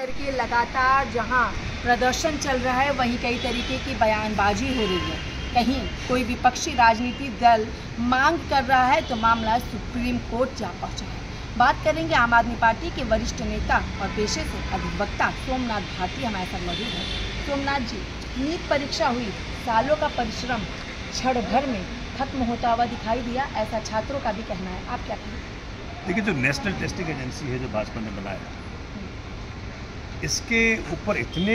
करके लगातार जहां प्रदर्शन चल रहा है वहीं कई तरीके की बयानबाजी हो रही है। कहीं कोई विपक्षी राजनीतिक दल मांग कर रहा है तो मामला सुप्रीम कोर्ट जा पहुंचा है। बात करेंगे आम आदमी पार्टी के वरिष्ठ नेता और पेशे से अधिवक्ता सोमनाथ भारती हमारे साथ मौजूद है। सोमनाथ जी, नीट परीक्षा हुई, सालों का परिश्रम क्षण भर में खत्म होता हुआ दिखाई दिया, ऐसा छात्रों का भी कहना है, आप क्या कहेंगे? देखिए, जो नेशनल टेस्टिंग एजेंसी है जो भाजपा ने बनाया, इसके ऊपर इतने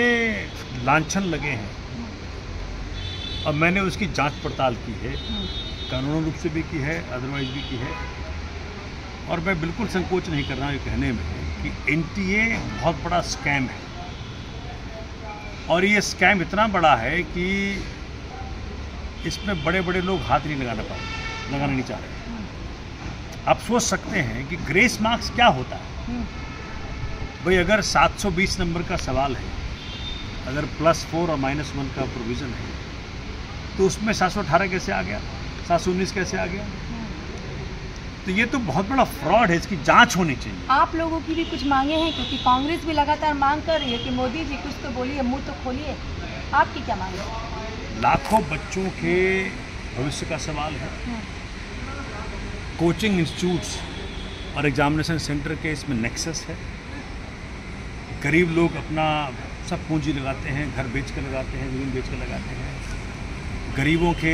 लांछन लगे हैं और मैंने उसकी जांच पड़ताल की है, कानूनी रूप से भी की है, अदरवाइज भी की है। और मैं बिल्कुल संकोच नहीं कर रहा हूँ ये कहने में कि एनटीए बहुत बड़ा स्कैम है और ये स्कैम इतना बड़ा है कि इसमें बड़े बड़े लोग हाथ नहीं लगाना नहीं चाह रहे। आप सोच सकते हैं कि ग्रेस मार्क्स क्या होता है। भाई, अगर 720 नंबर का सवाल है, अगर +4 और -1 का प्रोविज़न है, तो उसमें 718 कैसे आ गया, 719 कैसे आ गया? तो ये तो बहुत बड़ा फ्रॉड है, इसकी जांच होनी चाहिए। आप लोगों की भी कुछ मांगे हैं, क्योंकि कांग्रेस भी लगातार मांग कर रही है कि मोदी जी कुछ तो बोलिए, मुंह तो खोलिए। आपकी क्या मांग है? लाखों बच्चों के भविष्य का सवाल है। कोचिंग इंस्टीट्यूट्स और एग्जामिनेशन सेंटर के इसमें नेक्सस है। गरीब लोग अपना सब पूंजी लगाते हैं, घर बेच कर लगाते हैं, ज़मीन बेच कर लगाते हैं। गरीबों के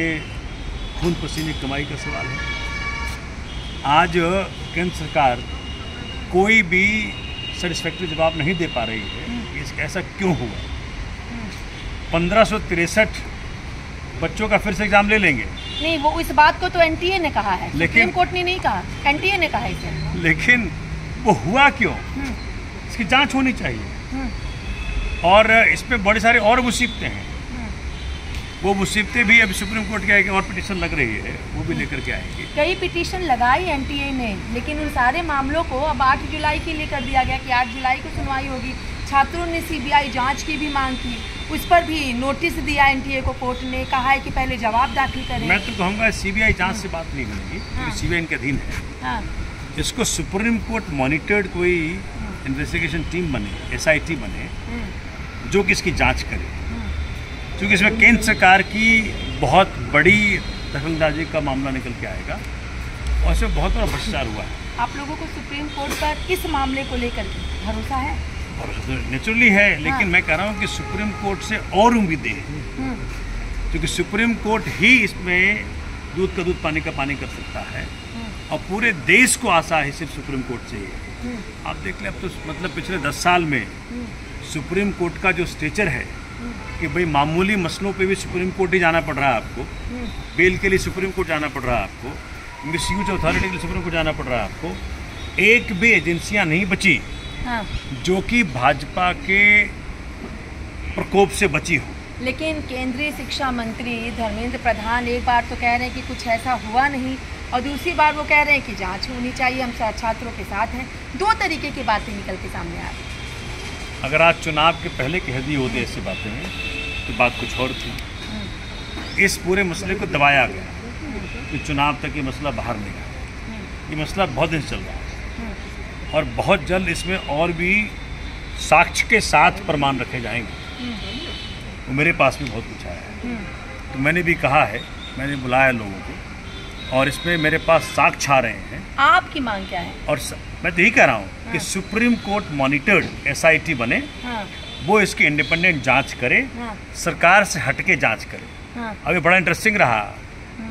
खून पसीने कमाई का सवाल है। आज केंद्र सरकार कोई भी सेटिस्फैक्ट्री जवाब नहीं दे पा रही है कि ऐसा क्यों हुआ। 1563 बच्चों का फिर से एग्जाम ले लेंगे। नहीं, वो इस बात को तो एनटीए ने कहा है, सुप्रीम कोर्ट ने नहीं कहा, एनटीए ने कहा इसे। लेकिन वो हुआ क्यों, इसकी जांच होनी चाहिए। और इसमें बड़े सारे और मुसीबतें हैं, वो मुसीबतें भी अभी सुप्रीम कोर्ट के और पिटीशन लग रही है, वो भी लेकर के आएंगे। कई पिटीशन लगाई एनटीए ने, लेकिन उन सारे मामलों को अब 8 जुलाई के लिए कर दिया गया कि 8 जुलाई को सुनवाई होगी। छात्रों ने सीबीआई जांच की भी मांग की, उस पर भी नोटिस दिया एनटीए को, कोर्ट ने कहा है कि पहले जवाब दाखिल करें। मैं तो कहूँगा सीबीआई जांच से बात नहीं बनेगी, क्योंकि सीबीआई इनके अधीन है। इसको सुप्रीम कोर्ट मॉनिटर्ड कोई इन्वेस्टिगेशन टीम बने, एसआईटी बने, जो कि इसकी जांच करे, क्योंकि इसमें केंद्र सरकार की बहुत बड़ी दखलंदाजी का मामला निकल के आएगा और इसमें बहुत बड़ा भ्रष्टाचार हुआ है। आप लोगों को सुप्रीम कोर्ट पर इस मामले को लेकर भरोसा है? नेचुरली है, लेकिन मैं कह रहा हूँ कि सुप्रीम कोर्ट से और उम्मीदें हैं, क्योंकि सुप्रीम कोर्ट ही इसमें दूध का दूध पानी का पानी कर सकता है और पूरे देश को आशा है सिर्फ सुप्रीम कोर्ट से ही। आप देख लें, अब तो मतलब पिछले 10 साल में सुप्रीम कोर्ट का जो स्टेचर है कि भाई मामूली मसलों पे भी सुप्रीम कोर्ट ही जाना पड़ रहा है आपको, बेल के लिए सुप्रीम कोर्ट जाना पड़ रहा है आपको, मिसयूज अथॉरिटी के लिए सुप्रीम कोर्ट जाना पड़ रहा है आपको। एक भी एजेंसियां नहीं बची जो कि भाजपा के प्रकोप से बची हो। लेकिन केंद्रीय शिक्षा मंत्री धर्मेंद्र प्रधान एक बार तो कह रहे हैं कि कुछ ऐसा हुआ नहीं, और दूसरी बार वो कह रहे हैं कि जांच होनी चाहिए, हम छात्रों के साथ हैं। 2 तरीके की बातें निकल के सामने आ रही। अगर आज चुनाव के पहले कह दी होती ऐसी बातें तो बात कुछ और थी। इस पूरे मसले को दबाया गया कि चुनाव तक ये मसला बाहर नहीं आया। ये मसला बहुत दिन से चल रहा है और बहुत जल्द इसमें और भी साक्ष्य के साथ प्रमाण रखे जाएंगे। वो मेरे पास भी बहुत कुछ आया है, तो मैंने भी कहा है, मैंने बुलाया लोगों को और इसमें मेरे पास साक्ष्य आ रहे हैं। आपकी मांग क्या है? और मैं तो यही कह रहा हूँ कि सुप्रीम कोर्ट मॉनिटर्ड एसआईटी बने, वो इसकी इंडिपेंडेंट जांच करे, सरकार से हटके जांच करे। अभी बड़ा इंटरेस्टिंग रहा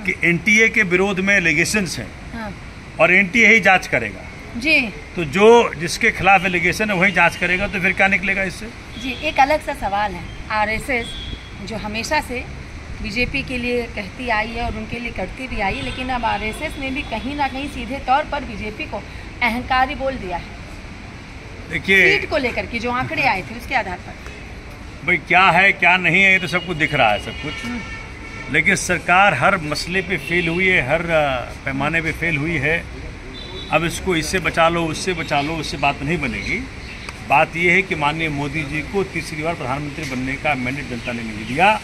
कि एनटीए के विरोध में एलिगेशंस हैं और एनटीए ही जांच करेगा जी। तो जो जिसके खिलाफ एलिगेशन है वही जांच करेगा, तो फिर क्या निकलेगा इससे? जी, एक अलग सा सवाल है। आरएसएस जो हमेशा से बीजेपी के लिए कहती आई है और उनके लिए करती भी आई है, लेकिन अब आरएसएस ने भी कहीं ना कहीं सीधे तौर पर बीजेपी को अहंकारी बोल दिया है। देखिए, सीट को लेकर के जो आंकड़े आए थे उसके आधार पर भाई क्या है क्या नहीं है ये तो सब कुछ दिख रहा है, सब कुछ। लेकिन सरकार हर मसले पे फेल हुई है, हर पैमाने पे फेल हुई है। अब इसको इससे बचा लो, उससे बचा लो, उससे बात नहीं बनेगी। बात यह है कि माननीय मोदी जी को तीसरी बार प्रधानमंत्री बनने का मैंडेट जनता ने नहीं दिया।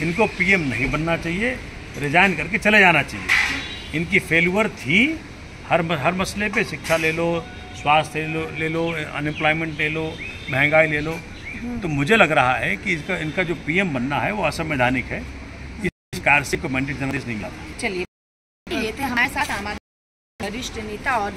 इनको पीएम नहीं बनना चाहिए, रिजाइन करके चले जाना चाहिए। इनकी फेल्यूर थी हर मसले पे, शिक्षा ले लो, स्वास्थ्य ले लो, अनएम्प्लॉयमेंट ले लो, महंगाई ले लो, तो मुझे लग रहा है कि इनका जो पीएम बनना है वो असंवैधानिक है। इस कार से को मैंडेट जनरेशन नहीं मिला था। चलिए, ये थे हमारे साथ आम आदमी वरिष्ठ नेता और